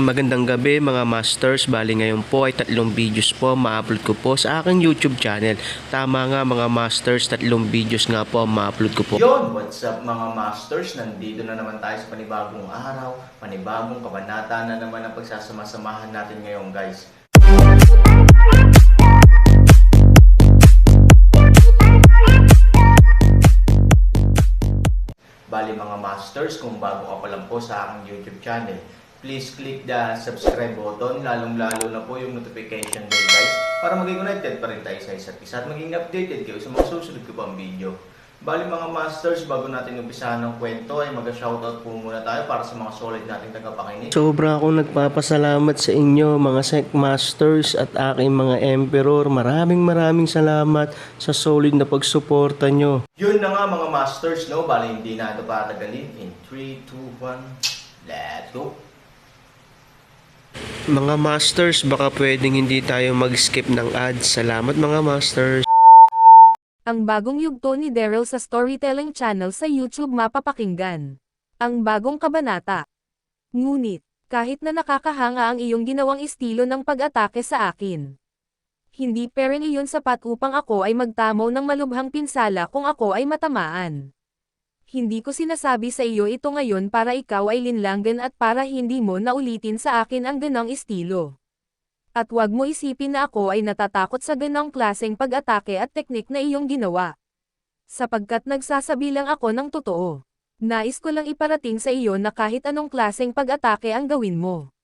Magandang gabi mga masters, bali ngayon po ay 3 videos po ma-upload ko po sa aking YouTube channel. Tama nga mga masters, 3 videos nga po ma-upload ko po. Yon, what's up mga masters? Nandito na naman tayo sa panibagong araw, panibagong kabanata na naman ang pagsasama-samahan natin ngayon guys. Bali mga masters, kung bago ka pa lang po sa aking YouTube channel, please click the subscribe button, lalong-lalo na po yung notification bell guys, para maging connected pa rin tayo sa isa't isa at maging updated kayo sa mga susunod ko pang video. Bali mga masters, bago natin umpisahan ng kwento ay mag-shoutout po muna tayo para sa mga solid nating tagapakinig. Sobra akong nagpapasalamat sa inyo mga Sec Masters at aking mga Emperor. Maraming salamat sa solid na pagsuporta nyo. Yun na nga mga masters, no? Bali hindi na ito patagalin. In 3, 2, 1, let's go! Mga masters, baka pwedeng hindi tayo mag-skip ng ads. Salamat mga masters. Ang bagong yugto ni Daryl sa Storytelling Channel sa YouTube mapapakinggan. Ang bagong kabanata. Ngunit, kahit na nakakahanga ang iyong ginawang estilo ng pag-atake sa akin, hindi pa rin iyon sapat upang ako ay magtamaw ng malubhang pinsala kung ako ay matamaan. Hindi ko sinasabi sa iyo ito ngayon para ikaw ay linlangan at para hindi mo naulitin sa akin ang ganong estilo. At wag mo isipin na ako ay natatakot sa ganong klaseng pag-atake at teknik na iyong ginawa. Sapagkat nagsasabi lang ako ng totoo. Nais ko lang iparating sa iyo na kahit anong klaseng pag-atake ang gawin mo,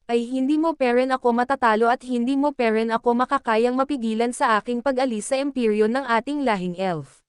ay hindi mo pa rin ako matatalo at hindi mo pa rin ako makakayang mapigilan sa aking pag-alis sa imperyo ng ating lahing elf.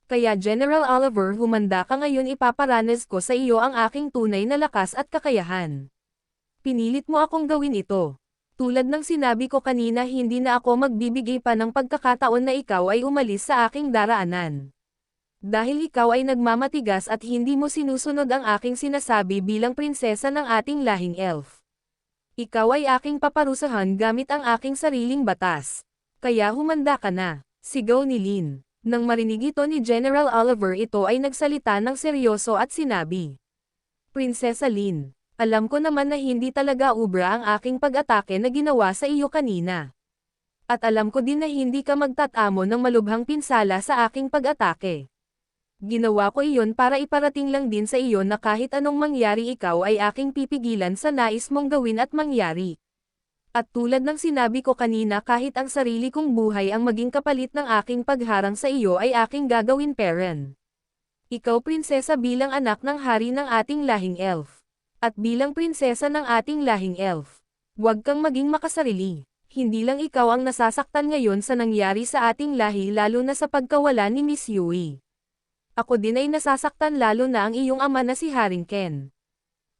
Kaya General Oliver, humanda ka ngayon, ipaparanas ko sa iyo ang aking tunay na lakas at kakayahan. Pinilit mo akong gawin ito. Tulad ng sinabi ko kanina, hindi na ako magbibigay pa ng pagkakataon na ikaw ay umalis sa aking daraanan. Dahil ikaw ay nagmamatigas at hindi mo sinusunod ang aking sinasabi bilang prinsesa ng ating lahing elf. Ikaw ay aking paparusahan gamit ang aking sariling batas. Kaya humanda ka na, sigaw ni Lynn. Nang marinig ito ni General Oliver, ito ay nagsalita ng seryoso at sinabi, Prinsesa Lynn, alam ko naman na hindi talaga ubra ang aking pag-atake na ginawa sa iyo kanina. At alam ko din na hindi ka magtatamo ng malubhang pinsala sa aking pag-atake. Ginawa ko iyon para iparating lang din sa iyo na kahit anong mangyari ikaw ay aking pipigilan sa nais mong gawin at mangyari. At tulad ng sinabi ko kanina, kahit ang sarili kong buhay ang maging kapalit ng aking pagharang sa iyo ay aking gagawin peren. Ikaw prinsesa bilang anak ng hari ng ating lahing elf. At bilang prinsesa ng ating lahing elf, huwag kang maging makasarili. Hindi lang ikaw ang nasasaktan ngayon sa nangyari sa ating lahi, lalo na sa pagkawala ni Miss Yui. Ako din ay nasasaktan, lalo na ang iyong ama na si Haring Ken.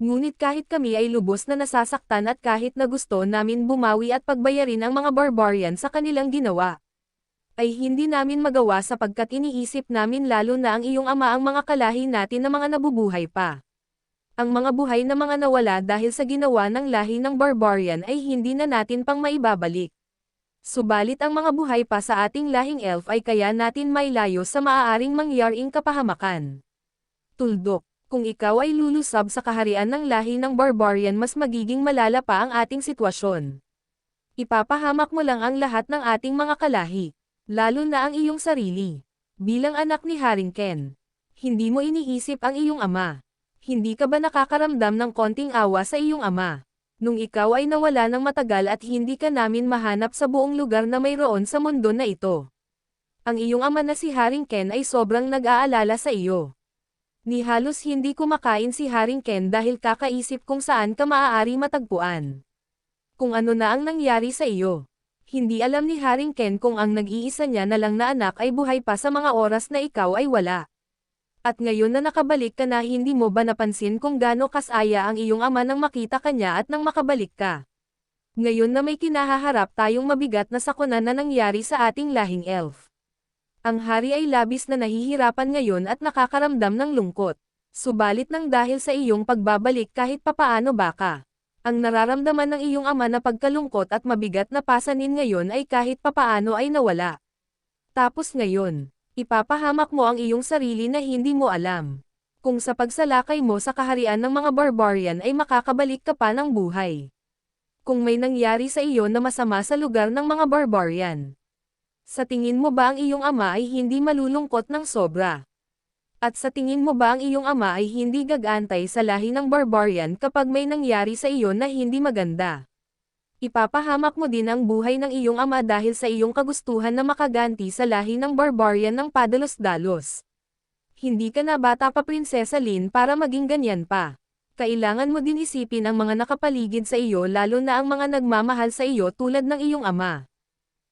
Ngunit kahit kami ay lubos na nasasaktan at kahit na gusto namin bumawi at pagbayarin ang mga barbarian sa kanilang ginawa, ay hindi namin magawa sapagkat iniisip namin lalo na ang iyong ama ang mga kalahi natin na mga nabubuhay pa. Ang mga buhay na mga nawala dahil sa ginawa ng lahi ng barbarian ay hindi na natin pang maibabalik. Subalit ang mga buhay pa sa ating lahing elf ay kaya natin mailayo sa maaaring mangyaring kapahamakan. Tuldok. Kung ikaw ay lulusab sa kaharian ng lahi ng barbarian, mas magiging malala pa ang ating sitwasyon. Ipapahamak mo lang ang lahat ng ating mga kalahi, lalo na ang iyong sarili. Bilang anak ni Haring Ken, hindi mo iniisip ang iyong ama. Hindi ka ba nakakaramdam ng konting awa sa iyong ama? Nung ikaw ay nawala ng matagal at hindi ka namin mahanap sa buong lugar na mayroon sa mundo na ito, ang iyong ama na si Haring Ken ay sobrang nag-aalala sa iyo. Ni halos hindi kumakain si Haring Ken dahil kakaisip kung saan ka maaari matagpuan. Kung ano na ang nangyari sa iyo. Hindi alam ni Haring Ken kung ang nag-iisa niya na lang na anak ay buhay pa sa mga oras na ikaw ay wala. At ngayon na nakabalik ka na, hindi mo ba napansin kung gaano kasaya ang iyong ama nang makita ka niya at nang makabalik ka? Ngayon na may kinahaharap tayong mabigat na sakuna na nangyari sa ating lahing elf, ang hari ay labis na nahihirapan ngayon at nakakaramdam ng lungkot. Subalit nang dahil sa iyong pagbabalik, kahit papaano baka ang nararamdaman ng iyong ama na pagkalungkot at mabigat na pasanin ngayon ay kahit papaano ay nawala. Tapos ngayon, ipapahamak mo ang iyong sarili na hindi mo alam Kung sa pagsalakay mo sa kaharian ng mga barbarian ay makakabalik ka pa ng buhay. Kung may nangyari sa iyo na masama sa lugar ng mga barbarian. Sa tingin mo ba ang iyong ama ay hindi malulungkot ng sobra? At sa tingin mo ba ang iyong ama ay hindi gagantay sa lahi ng barbarian kapag may nangyari sa iyo na hindi maganda? Ipapahamak mo din ang buhay ng iyong ama dahil sa iyong kagustuhan na makaganti sa lahi ng barbarian ng padalos-dalos. Hindi ka na bata pa Prinsesa Lin para maging ganyan pa. Kailangan mo din isipin ang mga nakapaligid sa iyo lalo na ang mga nagmamahal sa iyo tulad ng iyong ama.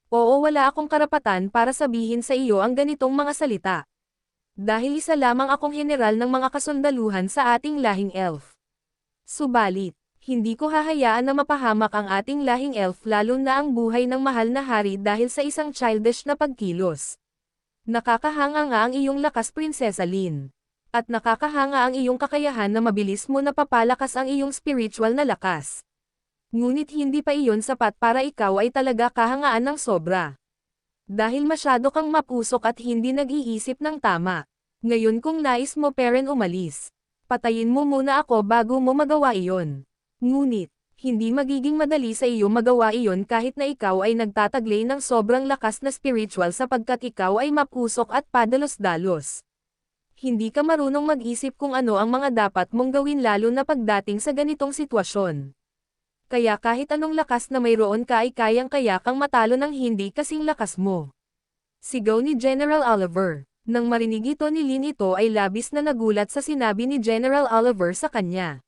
Oo, wala akong karapatan para sabihin sa iyo ang ganitong mga salita. Dahil isa lamang akong general ng mga kasundaluhan sa ating lahing elf. Subalit, hindi ko hahayaan na mapahamak ang ating lahing elf lalo na ang buhay ng mahal na hari dahil sa isang childish na pagkilos. Nakakahanga nga ang iyong lakas Prinsesa Lin. At nakakahanga ang iyong kakayahan na mabilis mo na papalakas ang iyong spiritual na lakas. Ngunit hindi pa iyon sapat para ikaw ay talaga kahangaan ng sobra. Dahil masyado kang mapusok at hindi nag-iisip ng tama. Ngayon kung nais mo peren umalis, patayin mo muna ako bago mo magawa iyon. Ngunit, hindi magiging madali sa iyo magawa iyon kahit na ikaw ay nagtataglay ng sobrang lakas na spiritual sapagkat ikaw ay mapusok at padalos-dalos. Hindi ka marunong mag-isip kung ano ang mga dapat mong gawin lalo na pagdating sa ganitong sitwasyon. Kaya kahit anong lakas na mayroon ka ay kayang-kaya kang matalo ng hindi kasing lakas mo. Sigaw ni General Oliver. Nang marinig ito ni Lin ito ay labis na nagulat sa sinabi ni General Oliver sa kanya.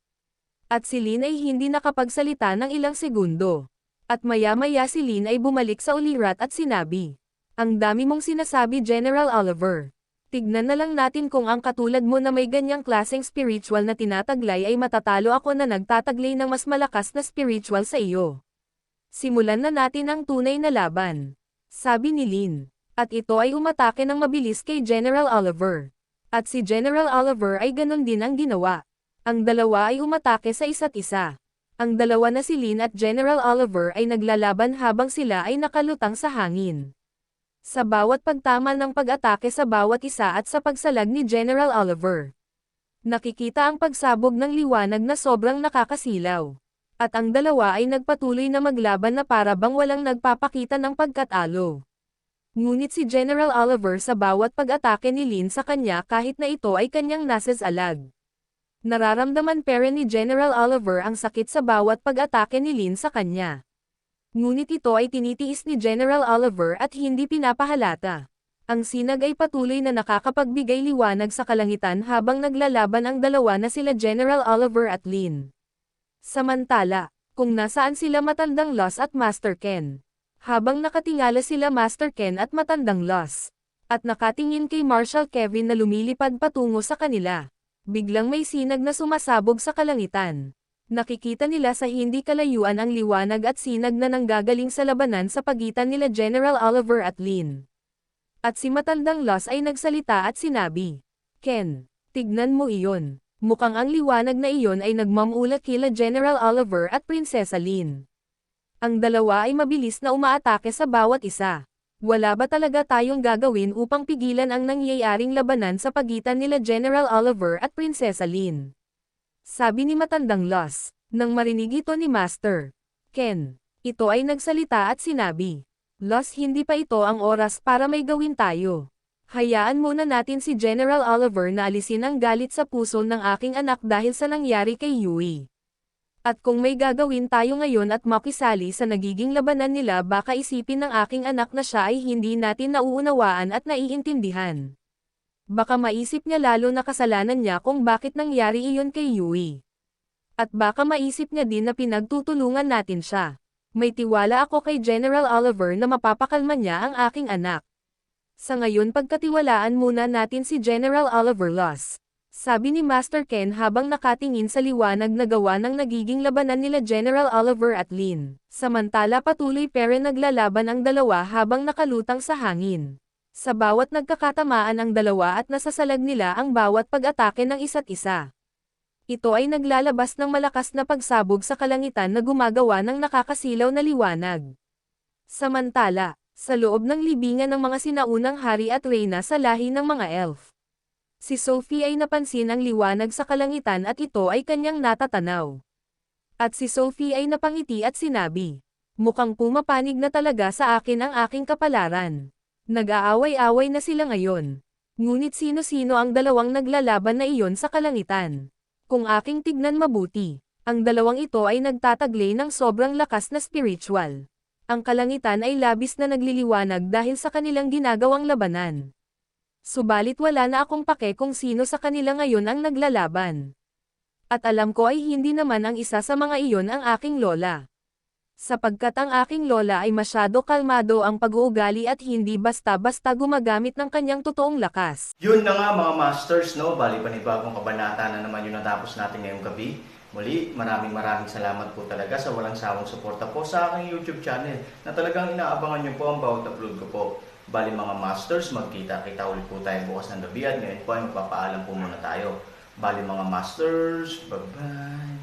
At si Lin ay hindi nakapagsalita ng ilang segundo. At maya-maya si Lin ay bumalik sa ulirat at sinabi, "Ang dami mong sinasabi General Oliver. Tignan na lang natin kung ang katulad mo na may ganyang klaseng spiritual na tinataglay ay matatalo ako na nagtataglay ng mas malakas na spiritual sa iyo. Simulan na natin ang tunay na laban." Sabi ni Lin. At ito ay umatake ng mabilis kay General Oliver. At si General Oliver ay ganon din ang ginawa. Ang dalawa ay umatake sa isa't isa. Ang dalawa na si Lin at General Oliver ay naglalaban habang sila ay nakalutang sa hangin. Sa bawat pagtama ng pag-atake sa bawat isa at sa pagsalag ni General Oliver, nakikita ang pagsabog ng liwanag na sobrang nakakasilaw. At ang dalawa ay nagpatuloy na maglaban na para bang walang nagpapakita ng pagkatalo. Ngunit si General Oliver sa bawat pag-atake ni Lin sa kanya kahit na ito ay kanyang nasasalag. Nararamdaman pera ni General Oliver ang sakit sa bawat pag-atake ni Lin sa kanya. Ngunit ito ay tinitiis ni General Oliver at hindi pinapahalata. Ang sinag ay patuloy na nakakapagbigay liwanag sa kalangitan habang naglalaban ang dalawa na sila General Oliver at Lin. Samantala, kung nasaan sila matandang Loss at Master Ken. Habang nakatingala sila Master Ken at matandang Loss. At nakatingin kay Marshal Kevin na lumilipad patungo sa kanila. Biglang may sinag na sumasabog sa kalangitan. Nakikita nila sa hindi kalayuan ang liwanag at sinag na nanggagaling sa labanan sa pagitan nila General Oliver at Lin. At si matandang Loss ay nagsalita at sinabi, "Ken, tignan mo iyon. Mukhang ang liwanag na iyon ay nagmamulat kila General Oliver at Prinsesa Lin." Ang dalawa ay mabilis na umaatake sa bawat isa. Wala ba talaga tayong gagawin upang pigilan ang nangyayaring labanan sa pagitan nila General Oliver at Prinsesa Lin? Sabi ni matandang Loss. Nang marinig ito ni Master Ken, ito ay nagsalita at sinabi, "Loss, hindi pa ito ang oras para may gawin tayo. Hayaan muna natin si General Oliver na alisin ang galit sa puso ng aking anak dahil sa nangyari kay Yui. At kung may gagawin tayo ngayon at makisali sa nagiging labanan nila baka isipin ng aking anak na siya ay hindi natin nauunawaan at naiintindihan. Baka maisip niya lalo na kasalanan niya kung bakit nangyari iyon kay Yui. At baka maisip niya din na pinagtutulungan natin siya. May tiwala ako kay General Oliver na mapapakalma niya ang aking anak. Sa ngayon pagkatiwalaan muna natin si General Oliver Loss." Sabi ni Master Ken habang nakatingin sa liwanag na gawa ng nagiging labanan nila General Oliver at Lin. Samantala patuloy pero naglalaban ang dalawa habang nakalutang sa hangin. Sa bawat nagkakatamaan ang dalawa at nasasalag nila ang bawat pag-atake ng isa't isa. Ito ay naglalabas ng malakas na pagsabog sa kalangitan na gumagawa ng nakakasilaw na liwanag. Samantala, sa loob ng libingan ng mga sinaunang hari at reyna sa lahi ng mga elf. Si Sophie ay napansin ang liwanag sa kalangitan at ito ay kanyang natatanaw. At si Sophie ay napangiti at sinabi, "Mukhang pumapanig na talaga sa akin ang aking kapalaran." Nag-aaway-away na sila ngayon. Ngunit sino-sino ang dalawang naglalaban na iyon sa kalangitan? Kung aking tignan mabuti, ang dalawang ito ay nagtataglay ng sobrang lakas na spiritual. Ang kalangitan ay labis na nagliliwanag dahil sa kanilang ginagawang labanan. Subalit wala na akong pake kung sino sa kanila ngayon ang naglalaban. At alam ko ay hindi naman ang isa sa mga iyon ang aking lola. Sapagkat ang aking lola ay masyado kalmado ang pag-uugali at hindi basta-basta gumagamit ng kanyang totoong lakas. Yun na nga mga masters, no? Bali panibagong kabanata na naman yung natapos natin ngayong gabi. Muli, maraming salamat po talaga sa walang sawang suporta po sa aking YouTube channel na talagang inaabangan nyo po ang bawat upload ko po. Bali mga masters, magkita-kita ulit po tayo bukas ng gabi at ngayon po ay magpapaalam po muna tayo. Bali mga masters, bye-bye!